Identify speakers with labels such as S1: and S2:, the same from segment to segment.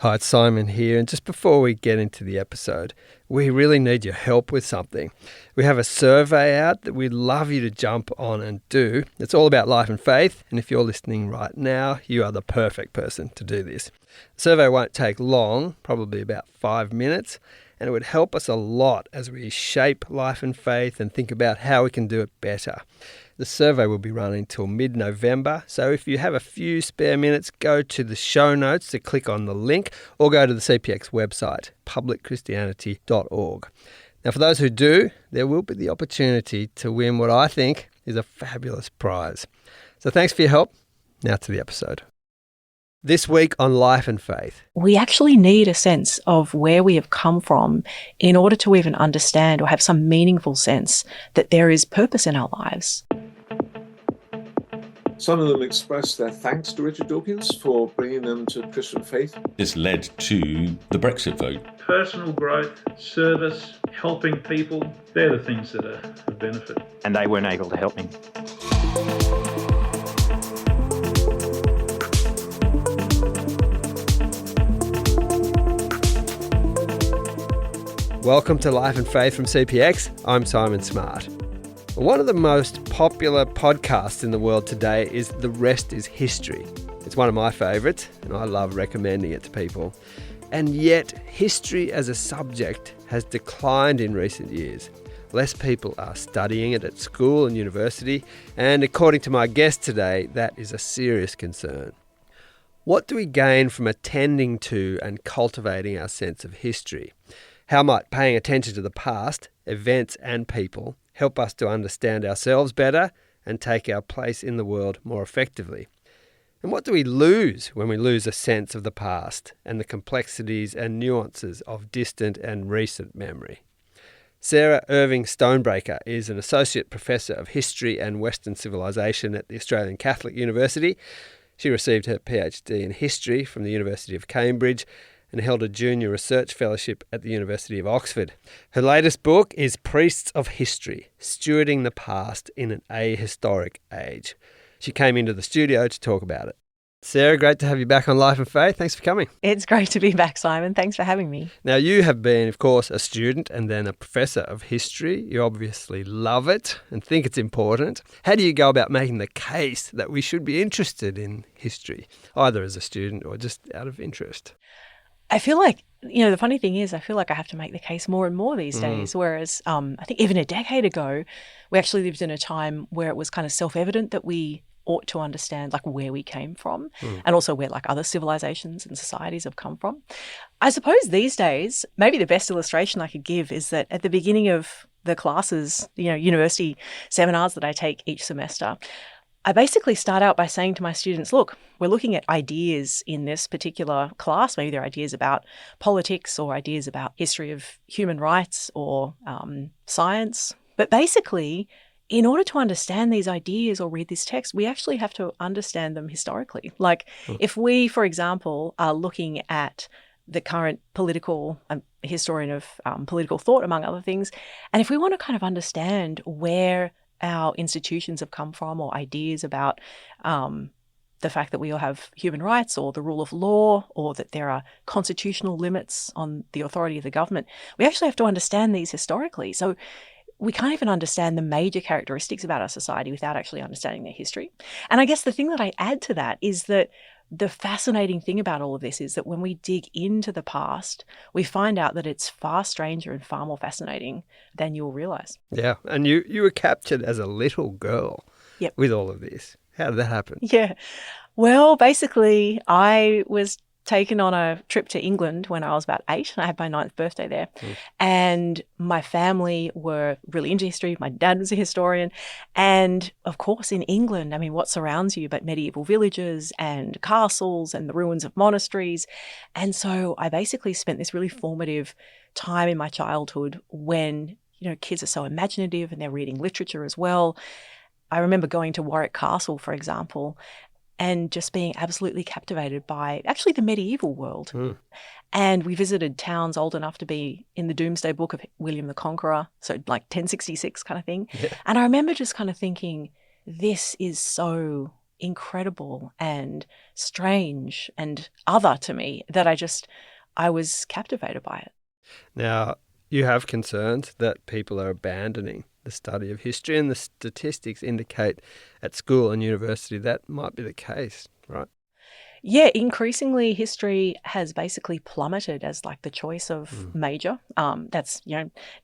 S1: Hi, it's Simon here, and just before we get into the episode, we really need your help with something. We have a survey out that we'd love you to jump on and do. It's all about life and faith, and if you're listening right now, you are the perfect person to do this. The survey won't take long, probably about 5 minutes, and it would help us a lot as we shape life and faith and think about how we can do it better. The survey will be running till mid-November, so if you have a few spare minutes, go to the show notes to click on the link or go to the CPX website, publicchristianity.org. Now, for those who do, there will be the opportunity to win what I think is a fabulous prize. So thanks for your help. Now to the episode. This week on Life and Faith.
S2: We actually need a sense of where we have come from in order to even understand or have some meaningful sense that there is purpose in our lives.
S3: Some of them expressed their thanks to Richard Dawkins for bringing them to Christian faith.
S4: This led to the Brexit vote.
S5: Personal growth, service, helping people, they're the things that are of benefit.
S6: And they weren't able to help me.
S1: Welcome to Life and Faith from CPX. I'm Simon Smart. One of the most popular podcasts in the world today is The Rest is History. It's one of my favourites, and I love recommending it to people. And yet, history as a subject has declined in recent years. Less people are studying it at school and university, and according to my guest today, that is a serious concern. What do we gain from attending to and cultivating our sense of history? How might paying attention to the past, events and people help us to understand ourselves better and take our place in the world more effectively? And what do we lose when we lose a sense of the past and the complexities and nuances of distant and recent memory? Sarah Irving-Stonebraker is an Associate Professor of History and Western Civilization at the Australian Catholic University. She received her PhD in History from the University of Cambridge and held a junior research fellowship at the University of Oxford. Her latest book is Priests of History, Stewarding the Past in an Ahistoric Age. She came into the studio to talk about it. Sarah, great to have you back on Life and Faith. Thanks for coming.
S2: It's great to be back, Simon. Thanks for having me.
S1: Now, you have been, of course, a student and then a professor of history. You obviously love it and think it's important. How do you go about making the case that we should be interested in history, either as a student or just out of interest?
S2: I feel like, the funny thing is, I feel like I have to make the case more and more these days, whereas I think even a decade ago, we actually lived in a time where it was kind of self-evident that we ought to understand like where we came from and also where like other civilizations and societies have come from. I suppose these days, maybe the best illustration I could give is that at the beginning of the classes, university seminars that I take each semester, I basically start out by saying to my students, look, we're looking at ideas in this particular class. Maybe they're ideas about politics or ideas about history of human rights or science. But basically, in order to understand these ideas or read this text, we actually have to understand them historically. Like if we, for example, are looking at the current political historian of political thought, among other things, and if we want to kind of understand where our institutions have come from or ideas about the fact that we all have human rights or the rule of law or that there are constitutional limits on the authority of the government, we actually have to understand these historically. So we can't even understand the major characteristics about our society without actually understanding their history. And I guess the thing that I add to that is that the fascinating thing about all of this is that when we dig into the past, we find out that it's far stranger and far more fascinating than you'll realize.
S1: Yeah, and you were captured as a little girl with all of this. How did that happen?
S2: Yeah, well, basically, I was taken on a trip to England when I was about 8, and I had my 9th birthday there. And my family were really into history. My dad was a historian. And of course, in England, I mean, what surrounds you but medieval villages and castles and the ruins of monasteries? And so I basically spent this really formative time in my childhood when, kids are so imaginative and they're reading literature as well. I remember going to Warwick Castle, for example, and just being absolutely captivated by actually the medieval world. And we visited towns old enough to be in the Doomsday Book of William the Conqueror, so like 1066 kind of thing. And I remember just kind of thinking, this is so incredible and strange and other to me that I was captivated by it.
S1: Now, you have concerns that people are abandoning the study of history, and the statistics indicate at school and university that might be the case, right?
S2: Yeah, increasingly history has basically plummeted as like the choice of major. That's,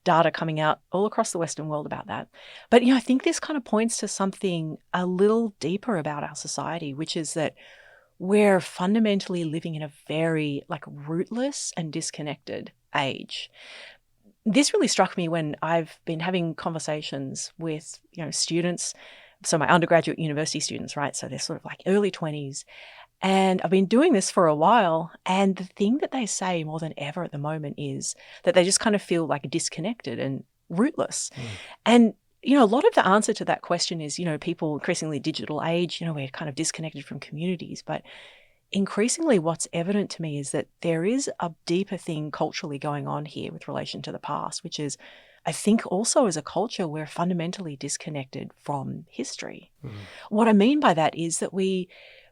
S2: data coming out all across the Western world about that. But, I think this kind of points to something a little deeper about our society, which is that we're fundamentally living in a very like rootless and disconnected age. This really struck me when I've been having conversations with, students, so my undergraduate university students, right? So they're sort of like early 20s. And I've been doing this for a while. And the thing that they say more than ever at the moment is that they just kind of feel like disconnected and rootless. And, a lot of the answer to that question is, people increasingly digital age, we're kind of disconnected from communities. But increasingly what's evident to me is that there is a deeper thing culturally going on here with relation to the past, which is, I think also as a culture, we're fundamentally disconnected from history. What I mean by that is that we,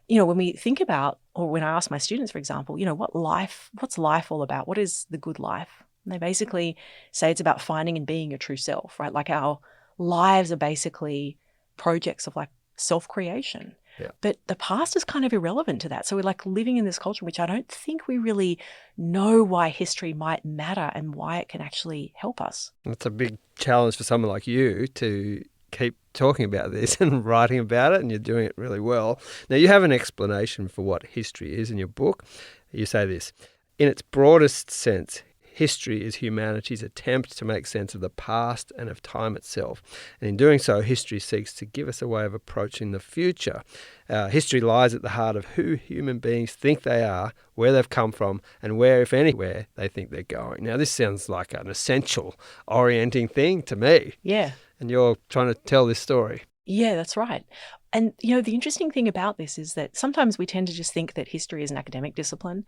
S2: when we think about, or when I ask my students, for example, what's life all about? What is the good life? And they basically say it's about finding and being your true self, right? Like our lives are basically projects of like self-creation.
S1: Yeah.
S2: But the past is kind of irrelevant to that. So we're like living in this culture, which I don't think we really know why history might matter and why it can actually help us.
S1: It's a big challenge for someone like you to keep talking about this and writing about it, and you're doing it really well. Now, you have an explanation for what history is in your book. You say this: in its broadest sense, history is humanity's attempt to make sense of the past and of time itself. And in doing so, history seeks to give us a way of approaching the future. History lies at the heart of who human beings think they are, where they've come from, and where, if anywhere, they think they're going. Now, this sounds like an essential orienting thing to me.
S2: Yeah.
S1: And you're trying to tell this story.
S2: Yeah, that's right. And, the interesting thing about this is that sometimes we tend to just think that history is an academic discipline.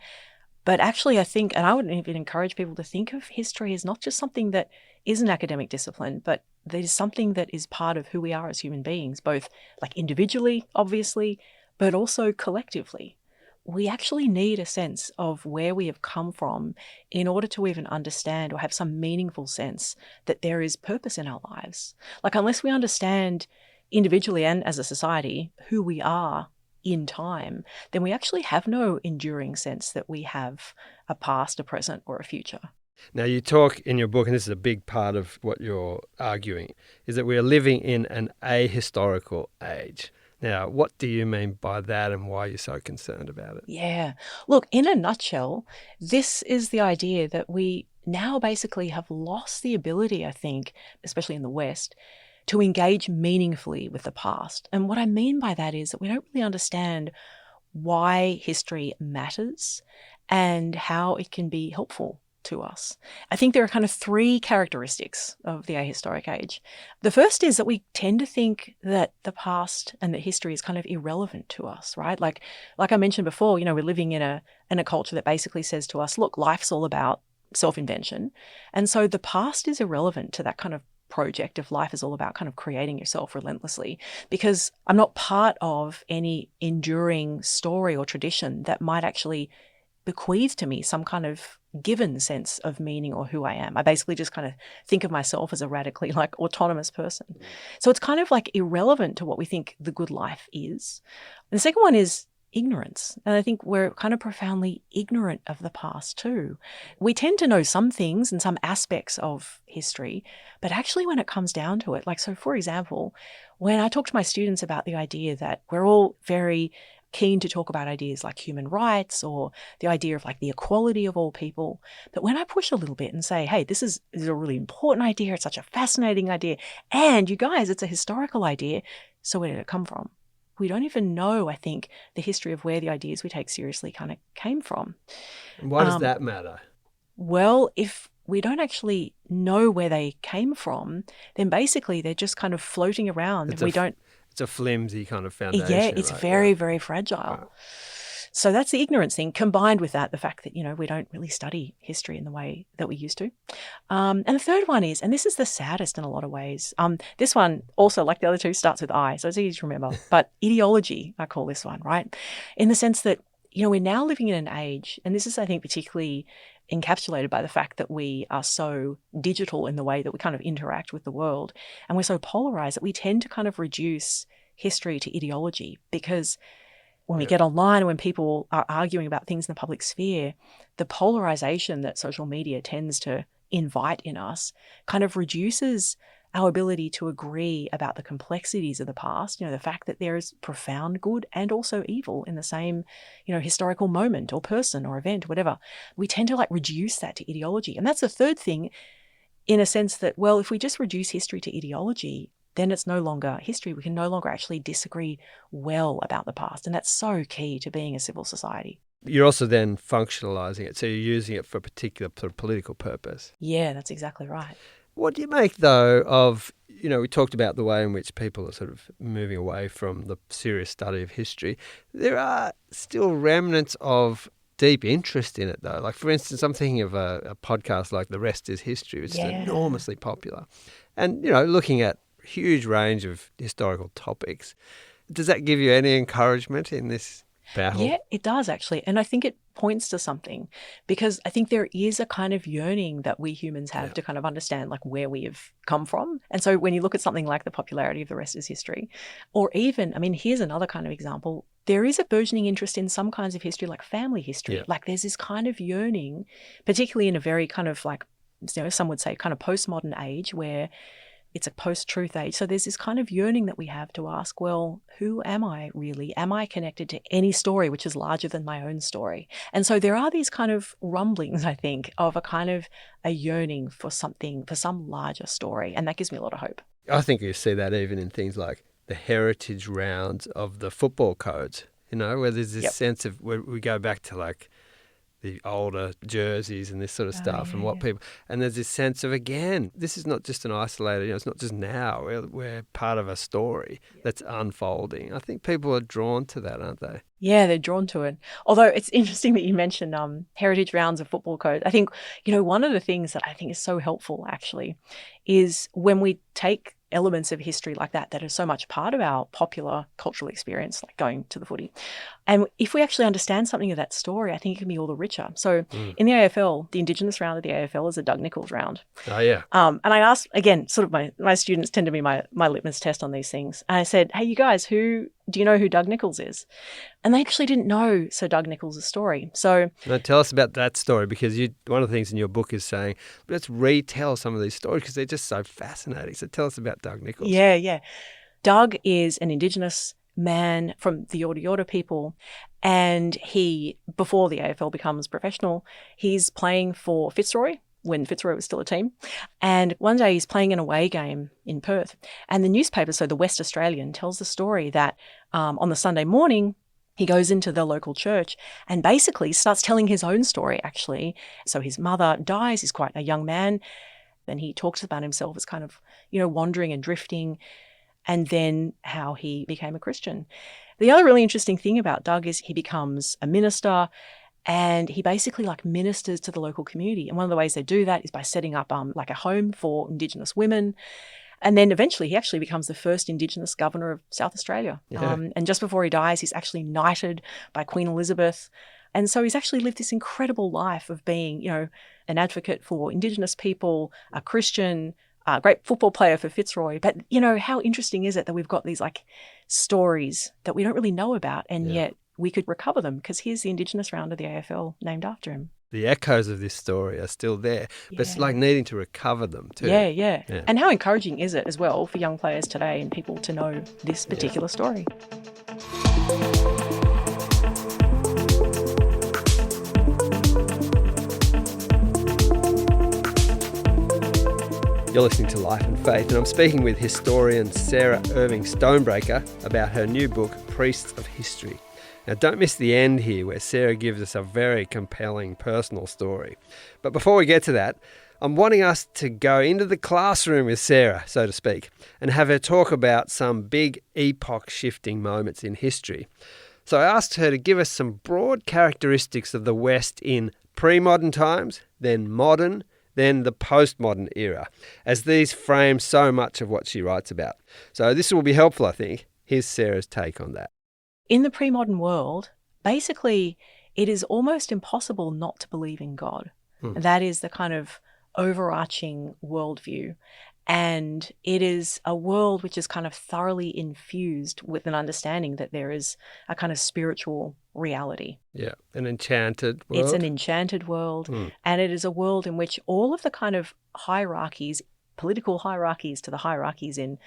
S2: But actually, I think, and I would even encourage people to think of history as not just something that is an academic discipline, but that is something that is part of who we are as human beings, both like individually, obviously, but also collectively. We actually need a sense of where we have come from in order to even understand or have some meaningful sense that there is purpose in our lives. Like, unless we understand individually and as a society who we are in time, then we actually have no enduring sense that we have a past, a present, or a future.
S1: Now, you talk in your book, and this is a big part of what you're arguing, is that we are living in an ahistorical age. Now, what do you mean by that, and why are you so concerned about it?
S2: Yeah. Look, in a nutshell, this is the idea that we now basically have lost the ability, I think, especially in the West, to engage meaningfully with the past. And what I mean by that is that we don't really understand why history matters and how it can be helpful to us. I think there are kind of three characteristics of the ahistoric age. The first is that we tend to think that the past and that history is kind of irrelevant to us, right? Like I mentioned before, we're living in a culture that basically says to us, look, life's all about self-invention. And so the past is irrelevant to that kind of project of life is all about kind of creating yourself relentlessly, because I'm not part of any enduring story or tradition that might actually bequeath to me some kind of given sense of meaning or who I am. I basically just kind of think of myself as a radically like autonomous person. So it's kind of like irrelevant to what we think the good life is. And the second one is ignorance. And I think we're kind of profoundly ignorant of the past too. We tend to know some things and some aspects of history, but actually when it comes down to it, like, so for example, when I talk to my students about the idea that we're all very keen to talk about ideas like human rights or the idea of like the equality of all people. But when I push a little bit and say, hey, this is a really important idea, it's such a fascinating idea, and you guys, it's a historical idea, so where did it come from? We don't even know, I think, the history of where the ideas we take seriously kind of came from.
S1: And why does that matter?
S2: Well, if we don't actually know where they came from, then basically they're just kind of floating around. It's a flimsy kind of foundation. Yeah, it's very, very fragile. Right. So that's the ignorance thing, combined with that, the fact that, we don't really study history in the way that we used to. And the third one is, and this is the saddest in a lot of ways, this one also, like the other two, starts with I, so it's easy to remember, but ideology, I call this one, right? In the sense that, we're now living in an age, and this is, I think, particularly encapsulated by the fact that we are so digital in the way that we kind of interact with the world, and we're so polarized that we tend to kind of reduce history to ideology, because when we get online, when people are arguing about things in the public sphere, the polarization that social media tends to invite in us kind of reduces our ability to agree about the complexities of the past, the fact that there is profound good and also evil in the same, historical moment or person or event, whatever. We tend to reduce that to ideology. And that's the third thing, in a sense that, well, if we just reduce history to ideology, then it's no longer history. We can no longer actually disagree well about the past. And that's so key to being a civil society.
S1: You're also then functionalizing it. So you're using it for a particular sort of political purpose.
S2: Yeah, that's exactly right.
S1: What do you make, though, of, we talked about the way in which people are sort of moving away from the serious study of history. There are still remnants of deep interest in it, though. Like, for instance, I'm thinking of a podcast like The Rest is History, which is enormously popular. And, looking at a huge range of historical topics. Does that give you any encouragement in this battle?
S2: Yeah, it does, actually. And I think it points to something, because I think there is a kind of yearning that we humans have to kind of understand where we have come from. And so when you look at something like the popularity of The Rest is History, or even, here's another kind of example, there is a burgeoning interest in some kinds of history, like family history.
S1: Yeah.
S2: Like there's this kind of yearning, particularly in a very kind of some would say kind of postmodern age, where it's a post-truth age. So there's this kind of yearning that we have to ask, well, who am I really? Am I connected to any story which is larger than my own story? And so there are these kind of rumblings, I think, of a kind of a yearning for something, for some larger story. And that gives me a lot of hope.
S1: I think you see that even in things like the heritage rounds of the football codes, where there's this sense of, where we go back to the older jerseys and this sort of stuff, and what people, and there's this sense of, again, this is not just an isolated, it's not just now, we're part of a story that's unfolding. I think people are drawn to that, aren't they?
S2: Yeah, they're drawn to it. Although it's interesting that you mentioned heritage rounds of football code. I think, one of the things that I think is so helpful, actually, is when we take elements of history like that are so much part of our popular cultural experience, like going to the footy. And if we actually understand something of that story, I think it can be all the richer. So in the AFL, the Indigenous round of the AFL is a Doug Nicholls round.
S1: Oh, yeah.
S2: And I asked, again, sort of my students tend to be my litmus test on these things. And I said, hey, you guys, do you know who Doug Nicholls is? And they actually didn't know Sir Doug Nicholls' story. So
S1: now tell us about that story, because one of the things in your book is saying, let's retell some of these stories because they're just so fascinating. So tell us about Doug Nicholls.
S2: Yeah. Doug is an Indigenous man from the Yorta Yorta people, and he, before the AFL becomes professional, he's playing for Fitzroy when Fitzroy was still a team. And one day he's playing an away game in Perth, and the newspaper, so the West Australian, tells the story that on the Sunday morning, he goes into the local church and basically starts telling his own story, actually. So his mother dies, he's quite a young man, and he talks about himself as kind of, wandering and drifting, and then how he became a Christian. The other really interesting thing about Doug is he becomes a minister, and he basically ministers to the local community. And one of the ways they do that is by setting up a home for Indigenous women. And then eventually he actually becomes the first Indigenous governor of South Australia.
S1: Yeah.
S2: And just before he dies, he's actually knighted by Queen Elizabeth. And so he's actually lived this incredible life of being, an advocate for Indigenous people, a Christian, a great football player for Fitzroy. But, how interesting is it that we've got these stories that we don't really know about, and yet we could recover them, because here's the Indigenous round of the AFL named after him.
S1: The echoes of this story are still there, but it's like needing to recover them too.
S2: Yeah. And how encouraging is it as well for young players today and people to know this particular story?
S1: You're listening to Life and Faith, and I'm speaking with historian Sarah Irving-Stonebraker about her new book, Priests of History. Now, don't miss the end here, where Sarah gives us a very compelling personal story. But before we get to that, I'm wanting us to go into the classroom with Sarah, so to speak, and have her talk about some big epoch-shifting moments in history. So I asked her to give us some broad characteristics of the West in pre-modern times, then modern, then the postmodern era, as these frame so much of what she writes about. So this will be helpful, I think. Here's Sarah's take on that.
S2: In the pre-modern world, basically, it is almost impossible not to believe in God. That is the kind of overarching worldview. And it is a world which is kind of thoroughly infused with an understanding that there is a kind of spiritual reality.
S1: Yeah, an enchanted world.
S2: It's an enchanted world. And it is a world in which all of the kind of hierarchies, political hierarchies to the hierarchies in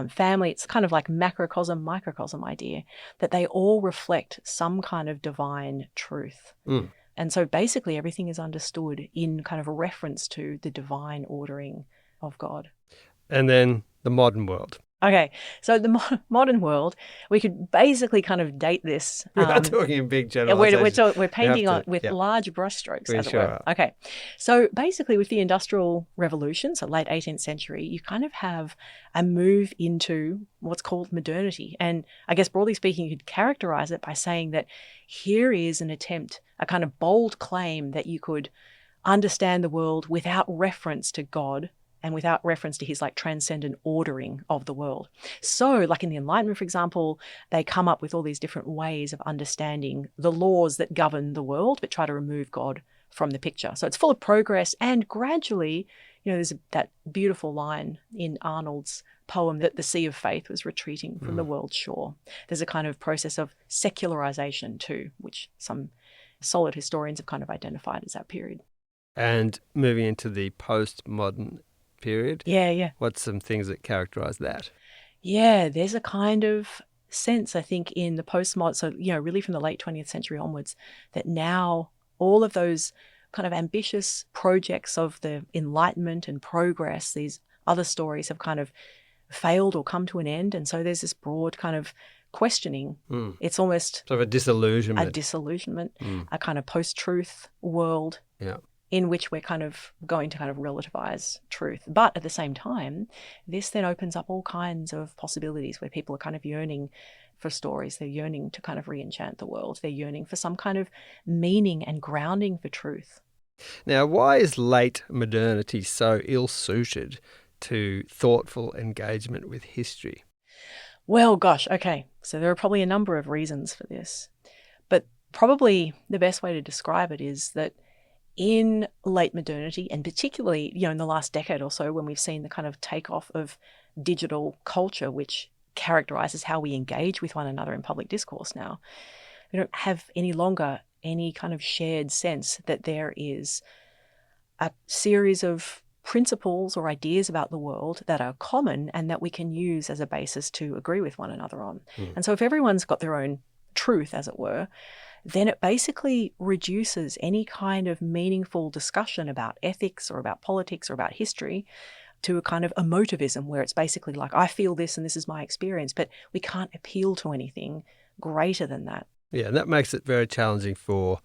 S2: family, it's kind of like macrocosm, microcosm idea, that they all reflect some kind of divine truth. And so basically everything is understood in kind of a reference to the divine ordering of God.
S1: And then the modern world.
S2: Okay, so the modern world, we could basically kind of date this.
S1: We're not talking in big generalizations.
S2: We're painting with large brushstrokes, as it were.
S1: Are.
S2: Okay, so basically with the Industrial Revolution, so late 18th century, you kind of have a move into what's called modernity. And I guess broadly speaking, you could characterize it by saying that here is an attempt, a kind of bold claim that you could understand the world without reference to God and without reference to his like transcendent ordering of the world. So like in the Enlightenment, for example, they come up with all these different ways of understanding the laws that govern the world, but try to remove God from the picture. So it's full of progress, and gradually, there's that beautiful line in Arnold's poem that the sea of faith was retreating from the world's shore. There's a kind of process of secularization too, which some solid historians have kind of identified as that period.
S1: And moving into the postmodern period.
S2: Yeah.
S1: What's some things that characterize that?
S2: Yeah, there's a kind of sense, I think, in the postmodern, so, really from the late 20th century onwards, that now all of those kind of ambitious projects of the Enlightenment and progress, these other stories have kind of failed or come to an end. And so there's this broad kind of questioning. It's almost
S1: sort of a disillusionment.
S2: A kind of post-truth world.
S1: Yeah.
S2: In which we're kind of going to kind of relativize truth. But at the same time, this then opens up all kinds of possibilities where people are kind of yearning for stories. They're yearning to kind of re-enchant the world. They're yearning for some kind of meaning and grounding for truth.
S1: Now, why is late modernity so ill-suited to thoughtful engagement with history?
S2: Well, gosh, okay. So there are probably a number of reasons for this. But probably the best way to describe it is that in late modernity, and particularly, in the last decade or so, when we've seen the kind of takeoff of digital culture, which characterizes how we engage with one another in public discourse now, we don't have any longer any kind of shared sense that there is a series of principles or ideas about the world that are common and that we can use as a basis to agree with one another on. And so if everyone's got their own truth, as it were, then it basically reduces any kind of meaningful discussion about ethics or about politics or about history to a kind of emotivism where it's basically like, I feel this and this is my experience, but we can't appeal to anything greater than that.
S1: Yeah, and that makes it very challenging for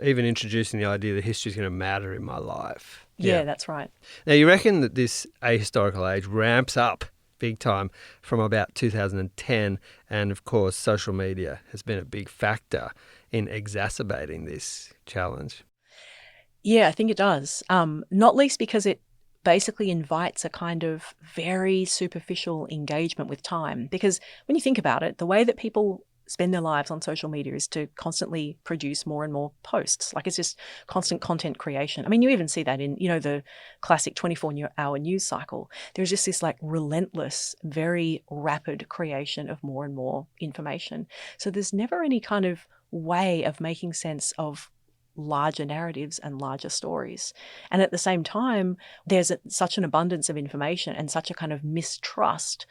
S1: even introducing the idea that history is going to matter in my life.
S2: Yeah, that's right.
S1: Now, you reckon that this ahistorical age ramps up big time from about 2010, and of course social media has been a big factor in exacerbating this challenge.
S2: Yeah, I think it does. Not least because it basically invites a kind of very superficial engagement with time. Because when you think about it, the way that people spend their lives on social media is to constantly produce more and more posts. Like it's just constant content creation. I mean, you even see that in, the classic 24-hour news cycle. There's just this like relentless, very rapid creation of more and more information. So there's never any kind of way of making sense of larger narratives and larger stories. And at the same time, there's such an abundance of information and such a kind of mistrust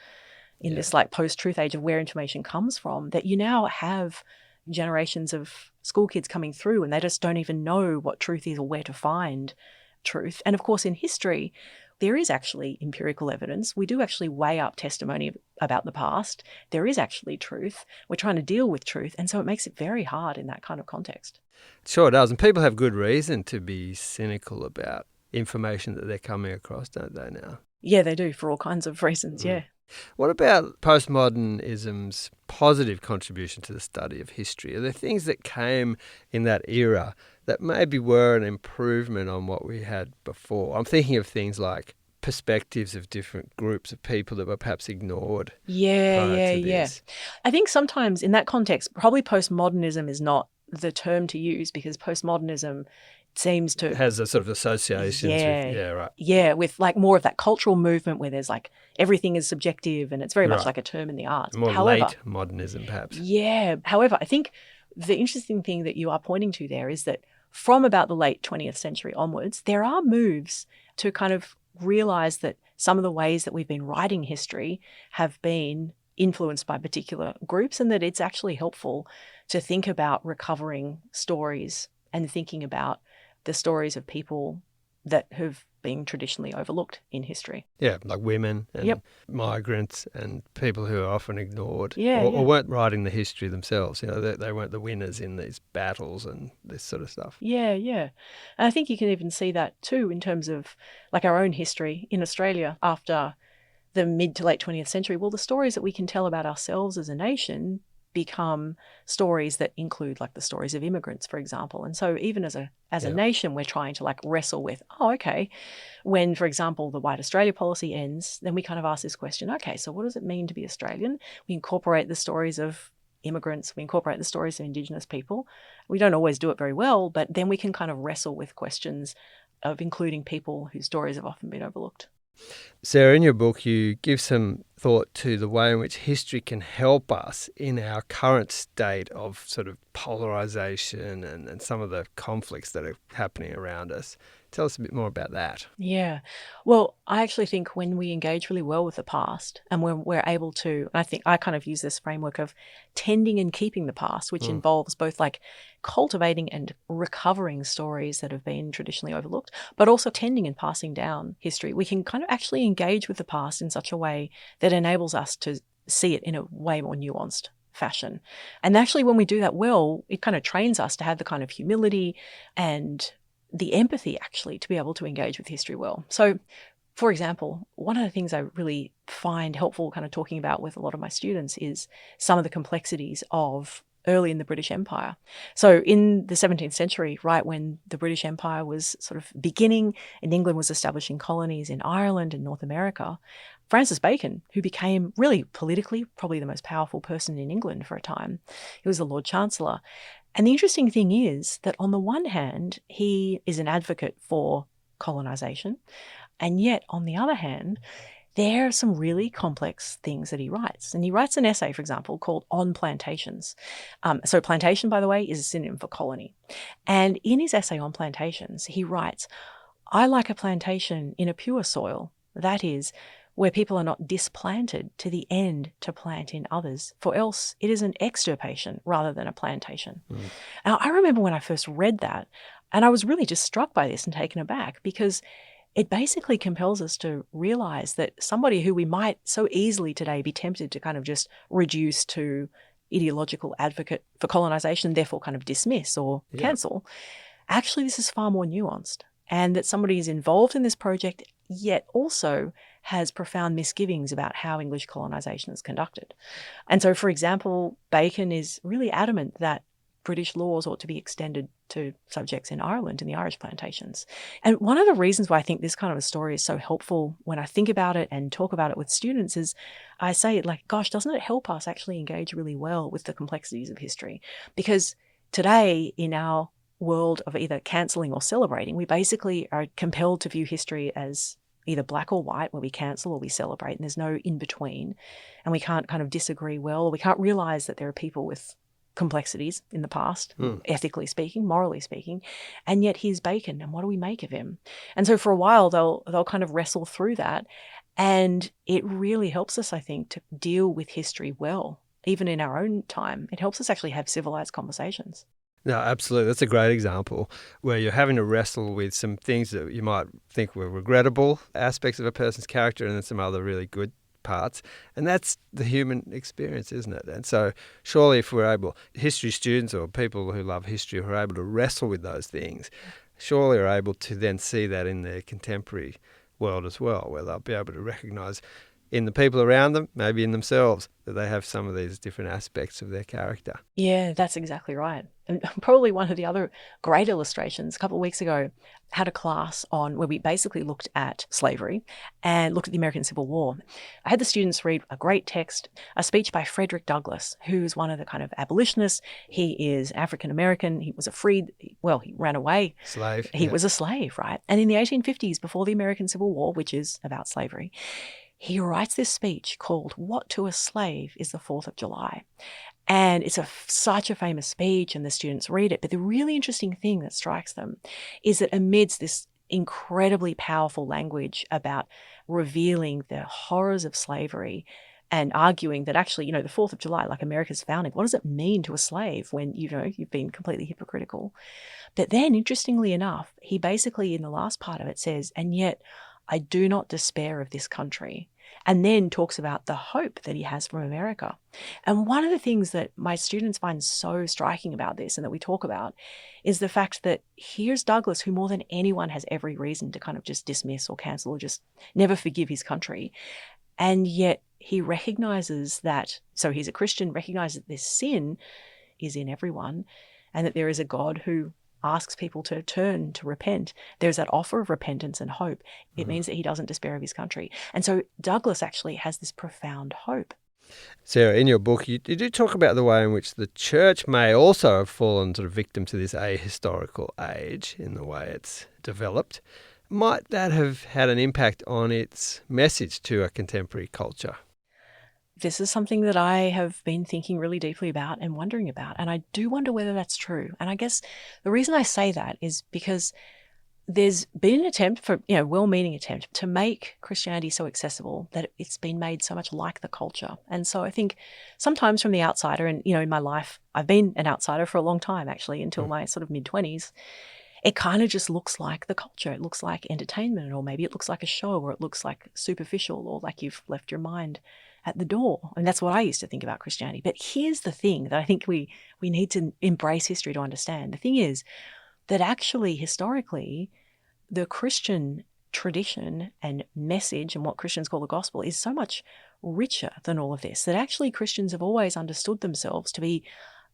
S2: in this like post-truth age of where information comes from that you now have generations of school kids coming through and they just don't even know what truth is or where to find truth. And of course, in history, there is actually empirical evidence. We do actually weigh up testimony about the past. There is actually truth. We're trying to deal with truth. And so it makes it very hard in that kind of context.
S1: Sure does. And people have good reason to be cynical about information that they're coming across, don't they now?
S2: Yeah, they do, for all kinds of reasons, yeah.
S1: What about postmodernism's positive contribution to the study of history? Are there things that came in that era that maybe were an improvement on what we had before? I'm thinking of things like perspectives of different groups of people that were perhaps ignored prior to this.
S2: I think sometimes in that context, probably postmodernism is not the term to use, because postmodernism seems to...
S1: It has a sort of associations with,
S2: with like more of that cultural movement where there's like everything is subjective and it's very much
S1: Right.
S2: like a term in the arts.
S1: More
S2: However,
S1: late modernism perhaps.
S2: Yeah. However, I think the interesting thing that you are pointing to there is that from about the late 20th century onwards, there are moves to kind of realise that some of the ways that we've been writing history have been influenced by particular groups, and that it's actually helpful to think about recovering stories and thinking about the stories of people that have been traditionally overlooked in history.
S1: Yeah, like women and migrants and people who are often ignored or weren't writing the history themselves. You know, they weren't the winners in these battles and this sort of stuff.
S2: Yeah. And I think you can even see that too in terms of like our own history in Australia after the mid to late 20th century. Well, the stories that we can tell about ourselves as a nation become stories that include like the stories of immigrants, for example. And so even as a nation, we're trying to like wrestle with, when, for example, the White Australia policy ends, then we kind of ask this question, okay, so what does it mean to be Australian? We incorporate the stories of immigrants, we incorporate the stories of Indigenous people. We don't always do it very well, but then we can kind of wrestle with questions of including people whose stories have often been overlooked.
S1: Sarah, in your book, you give some thought to the way in which history can help us in our current state of sort of polarisation and some of the conflicts that are happening around us. Tell us a bit more about that.
S2: Yeah. Well, I actually think when we engage really well with the past and when we're able to, and I think I kind of use this framework of tending and keeping the past, which involves both like cultivating and recovering stories that have been traditionally overlooked, but also tending and passing down history. We can kind of actually engage with the past in such a way that enables us to see it in a way more nuanced fashion. And actually, when we do that well, it kind of trains us to have the kind of humility and the empathy actually to be able to engage with history well. So, for example, one of the things I really find helpful kind of talking about with a lot of my students is some of the complexities of early in the British Empire. So in the 17th century, right when the British Empire was sort of beginning and England was establishing colonies in Ireland and North America, Francis Bacon, who became really politically probably the most powerful person in England for a time, he was the Lord Chancellor. And the interesting thing is that on the one hand, he is an advocate for colonisation, and yet on the other hand, there are some really complex things that he writes. And he writes an essay, for example, called On Plantations. So plantation, by the way, is a synonym for colony. And in his essay on plantations, he writes, "I like a plantation in a pure soil, that is, where people are not displanted to the end to plant in others, for else it is an extirpation rather than a plantation." Now, I remember when I first read that, and I was really just struck by this and taken aback, because it basically compels us to realise that somebody who we might so easily today be tempted to kind of just reduce to ideological advocate for colonisation, therefore kind of dismiss or cancel, actually this is far more nuanced, and that somebody is involved in this project yet also has profound misgivings about how English colonisation is conducted. And so, for example, Bacon is really adamant that British laws ought to be extended to subjects in Ireland and the Irish plantations. And one of the reasons why I think this kind of a story is so helpful when I think about it and talk about it with students is I say, like, gosh, doesn't it help us actually engage really well with the complexities of history? Because today in our world of either cancelling or celebrating, we basically are compelled to view history as either black or white, where we cancel or we celebrate, and there's no in between. And we can't kind of disagree well, or we can't realise that there are people with complexities in the past, ethically speaking, morally speaking, and yet here's Bacon, and what do we make of him? And so for a while they'll kind of wrestle through that, and it really helps us, I think, to deal with history well, even in our own time. It helps us actually have civilised conversations.
S1: No, absolutely. That's a great example where you're having to wrestle with some things that you might think were regrettable aspects of a person's character, and then some other really good parts. And that's the human experience, isn't it? And so surely if we're able, history students or people who love history who are able to wrestle with those things, surely are able to then see that in their contemporary world as well, where they'll be able to recognise in the people around them, maybe in themselves, that they have some of these different aspects of their character.
S2: Yeah, that's exactly right. And probably one of the other great illustrations, a couple of weeks ago, had a class on where we basically looked at slavery and looked at the American Civil War. I had the students read a great text, a speech by Frederick Douglass, who's one of the kind of abolitionists. He is African-American. He was he ran away.
S1: Slave.
S2: He was a slave, right? And in the 1850s, before the American Civil War, which is about slavery, he writes this speech called "What to a Slave is the 4th of July." And it's such a famous speech, and the students read it. But the really interesting thing that strikes them is that amidst this incredibly powerful language about revealing the horrors of slavery and arguing that actually, the 4th of July, like America's founding, what does it mean to a slave when, you've been completely hypocritical? But then, interestingly enough, he basically, in the last part of it, says, "And yet I do not despair of this country," and then talks about the hope that he has from America. And one of the things that my students find so striking about this and that we talk about is the fact that here's Douglass, who more than anyone has every reason to kind of just dismiss or cancel or just never forgive his country. And yet he recognizes that, so he's a Christian, recognizes that this sin is in everyone and that there is a God who asks people to turn, to repent. There's that offer of repentance and hope. It means that he doesn't despair of his country. And so Douglass actually has this profound hope.
S1: Sarah, in your book, you do talk about the way in which the church may also have fallen sort of victim to this ahistorical age in the way it's developed. Might that have had an impact on its message to a contemporary culture?
S2: This is something that I have been thinking really deeply about and wondering about. And I do wonder whether that's true. And I guess the reason I say that is because there's been an attempt well-meaning attempt to make Christianity so accessible that it's been made so much like the culture. And so I think sometimes from the outsider, and, in my life, I've been an outsider for a long time, actually, until my sort of mid-20s, it kind of just looks like the culture. It looks like entertainment, or maybe it looks like a show, or it looks like superficial, or like you've left your mind at the door. And that's what I used to think about Christianity. But here's the thing that I think we need to embrace history to understand. The thing is that actually, historically, the Christian tradition and message and what Christians call the gospel is so much richer than all of this, that actually Christians have always understood themselves to be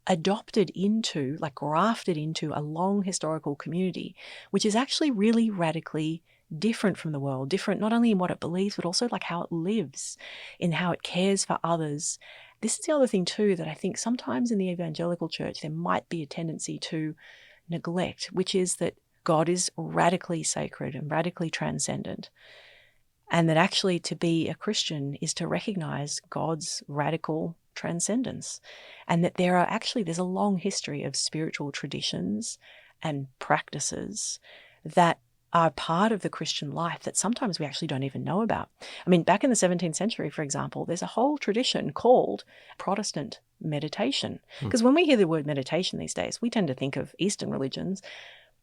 S2: adopted into, like grafted into, a long historical community, which is actually really radically different from the world, different not only in what it believes, but also like how it lives, in how it cares for others. This is the other thing too that I think sometimes in the evangelical church there might be a tendency to neglect, which is that God is radically sacred and radically transcendent. And that actually to be a Christian is to recognize God's radical transcendence. And that there's a long history of spiritual traditions and practices that are part of the Christian life that sometimes we actually don't even know about. I mean, back in the 17th century, for example, there's a whole tradition called Protestant meditation. Because when we hear the word meditation these days, we tend to think of Eastern religions.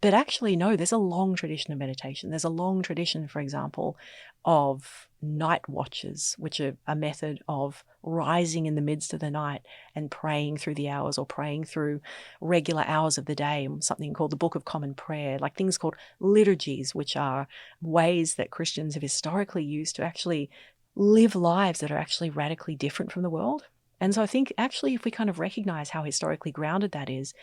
S2: But actually, no, there's a long tradition of meditation. There's a long tradition, for example, of night watches, which are a method of rising in the midst of the night and praying through the hours, or praying through regular hours of the day, something called the Book of Common Prayer, like things called liturgies, which are ways that Christians have historically used to actually live lives that are actually radically different from the world. And so I think actually if we kind of recognize how historically grounded that is,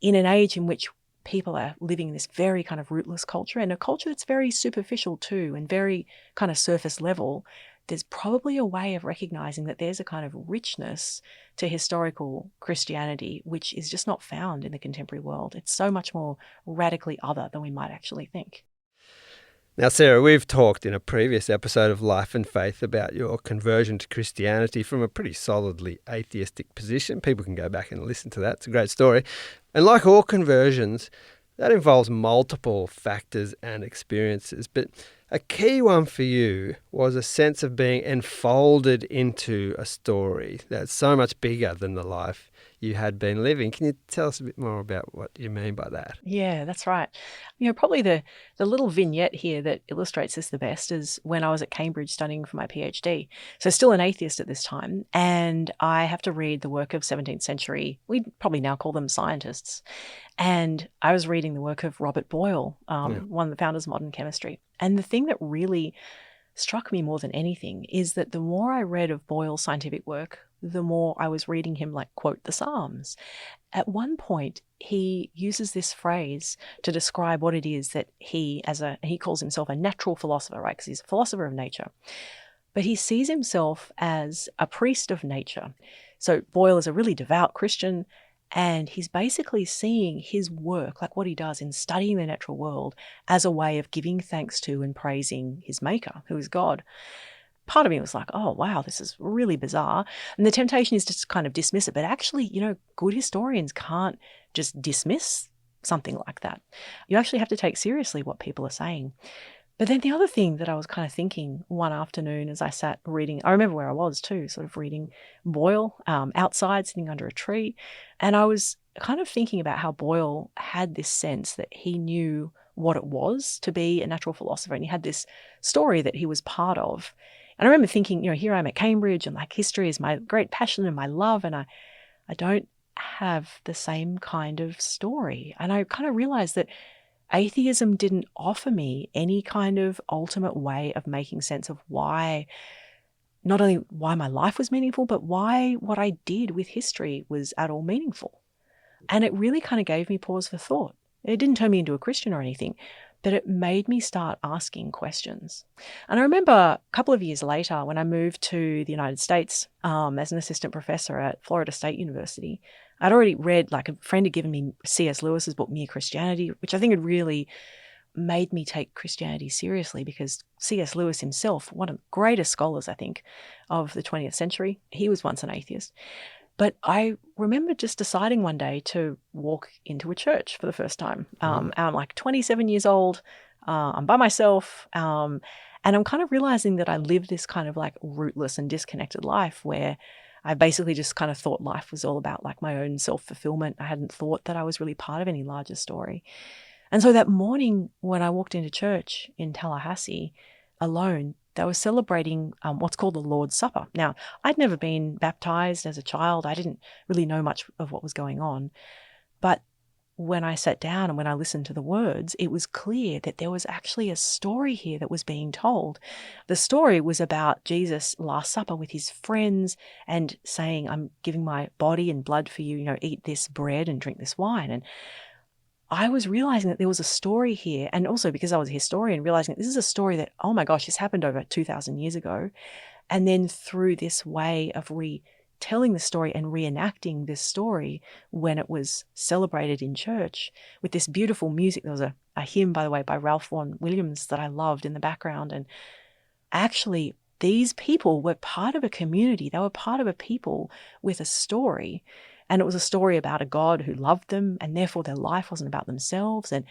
S2: in an age in which people are living in this very kind of rootless culture, and a culture that's very superficial too and very kind of surface level, there's probably a way of recognizing that there's a kind of richness to historical Christianity which is just not found in the contemporary world. It's so much more radically other than we might actually think.
S1: Now, Sarah, we've talked in a previous episode of Life and Faith about your conversion to Christianity from a pretty solidly atheistic position. People can go back and listen to that. It's a great story. And like all conversions, that involves multiple factors and experiences. But a key one for you was a sense of being enfolded into a story that's so much bigger than the life you had been living. Can you tell us a bit more about what you mean by that?
S2: Yeah, that's right. Probably the little vignette here that illustrates this the best is when I was at Cambridge studying for my PhD. So still an atheist at this time, and I have to read the work of 17th century, we'd probably now call them scientists. And I was reading the work of Robert Boyle, one of the founders of modern chemistry. And the thing that really struck me more than anything is that the more I read of Boyle's scientific work, the more I was reading him quote the Psalms. At one point, he uses this phrase to describe what it is that he calls himself a natural philosopher, right? Because he's a philosopher of nature. But he sees himself as a priest of nature. So Boyle is a really devout Christian, and he's basically seeing his work, like what he does in studying the natural world, as a way of giving thanks to and praising his maker, who is God. Part of me was like, oh, wow, this is really bizarre. And the temptation is to kind of dismiss it. But actually, good historians can't just dismiss something like that. You actually have to take seriously what people are saying. But then the other thing that I was kind of thinking one afternoon as I sat reading, I remember where I was too, sort of reading Boyle outside, sitting under a tree. And I was kind of thinking about how Boyle had this sense that he knew what it was to be a natural philosopher. And he had this story that he was part of. And I remember thinking, here I am at Cambridge and history is my great passion and my love. And I don't have the same kind of story. And I kind of realized that atheism didn't offer me any kind of ultimate way of making sense of why, not only why my life was meaningful, but why what I did with history was at all meaningful. And it really kind of gave me pause for thought. It didn't turn me into a Christian or anything, but it made me start asking questions. And I remember a couple of years later when I moved to the United States as an assistant professor at Florida State University, I'd already read, a friend had given me C.S. Lewis's book, Mere Christianity, which I think had really made me take Christianity seriously because C.S. Lewis himself, one of the greatest scholars, I think, of the 20th century, he was once an atheist. But I remember just deciding one day to walk into a church for the first time. I'm 27 years old. I'm by myself. And I'm kind of realizing that I live this kind of rootless and disconnected life where I basically just kind of thought life was all about my own self-fulfillment. I hadn't thought that I was really part of any larger story. And so that morning when I walked into church in Tallahassee alone, they were celebrating what's called the Lord's Supper. Now, I'd never been baptized as a child. I didn't really know much of what was going on. But when I sat down and when I listened to the words, it was clear that there was actually a story here that was being told. The story was about Jesus' Last Supper with his friends and saying, I'm giving my body and blood for you, eat this bread and drink this wine. And I was realizing that there was a story here, and also because I was a historian, realizing that this is a story that, oh my gosh, this happened over 2,000 years ago. And then through this way of retelling the story and reenacting this story when it was celebrated in church with this beautiful music. There was a hymn, by the way, by Ralph Vaughan Williams that I loved in the background. And actually, these people were part of a community. They were part of a people with a story. And it was a story about a God who loved them, and therefore their life wasn't about themselves. And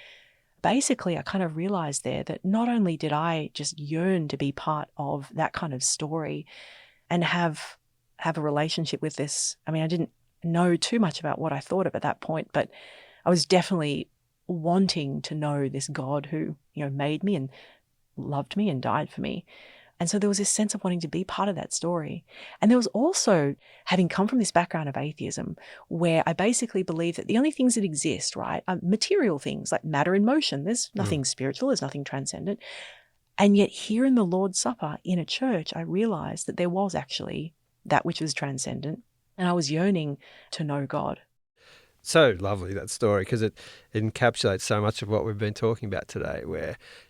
S2: basically, I kind of realized there that not only did I just yearn to be part of that kind of story and have a relationship with this. I mean, I didn't know too much about what I thought of at that point, but I was definitely wanting to know this God who, made me and loved me and died for me. And so there was this sense of wanting to be part of that story. And there was also, having come from this background of atheism, where I basically believe that the only things that exist, right, are material things like matter and motion. There's nothing spiritual, there's nothing transcendent. And yet here in the Lord's Supper, in a church, I realized that there was actually that which was transcendent. And I was yearning to know God.
S1: So lovely, that story, because it encapsulates so much of what we've been talking about today.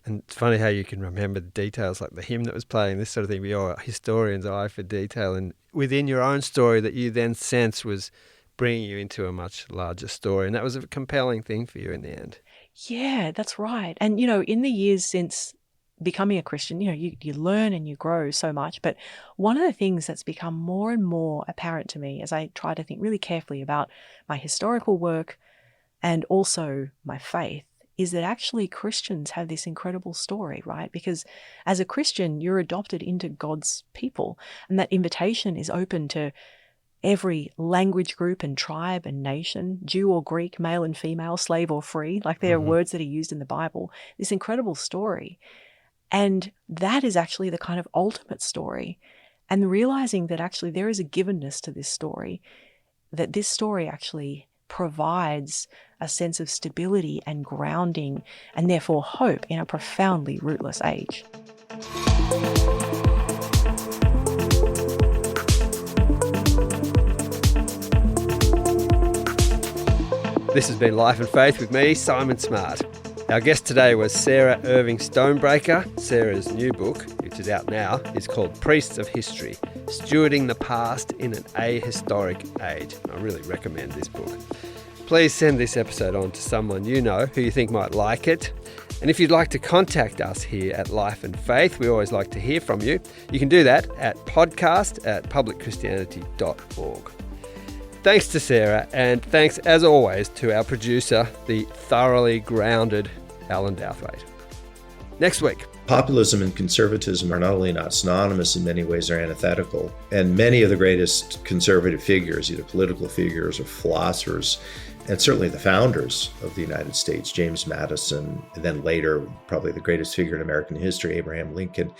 S1: And it's funny how you can remember the details, like the hymn that was playing, this sort of thing, your historian's eye for detail, and within your own story that you then sense was bringing you into a much larger story. And that was a compelling thing for you in the end.
S2: Yeah, that's right. And, in the years since becoming a Christian, you learn and you grow so much. But one of the things that's become more and more apparent to me as I try to think really carefully about my historical work and also my faith is that actually Christians have this incredible story, right? Because as a Christian, you're adopted into God's people, and that invitation is open to every language group and tribe and nation, Jew or Greek, male and female, slave or free. There are words that are used in the Bible. This incredible story. And that is actually the kind of ultimate story. And realizing that actually there is a givenness to this story, that this story actually provides a sense of stability and grounding and therefore hope in a profoundly rootless age.
S1: This has been Life and Faith with me, Simon Smart. Our guest today was Sarah Irving-Stonebraker. Sarah's new book, which is out now, is called Priests of History, Stewarding the Past in an Ahistoric Age. I really recommend this book. Please send this episode on to someone you know who you think might like it. And if you'd like to contact us here at Life and Faith, we always like to hear from you. You can do that at podcast@publicchristianity.org. Thanks to Sarah, and thanks as always to our producer, the thoroughly grounded Alan Douthwaite. Next week.
S6: Populism and conservatism are not only not synonymous, in many ways are antithetical. And many of the greatest conservative figures, either political figures or philosophers, and certainly the founders of the United States, James Madison, and then later, probably the greatest figure in American history, Abraham Lincoln,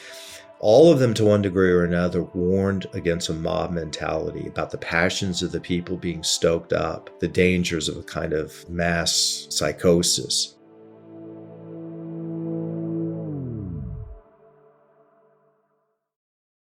S6: all of them to one degree or another warned against a mob mentality, about the passions of the people being stoked up, the dangers of a kind of mass psychosis.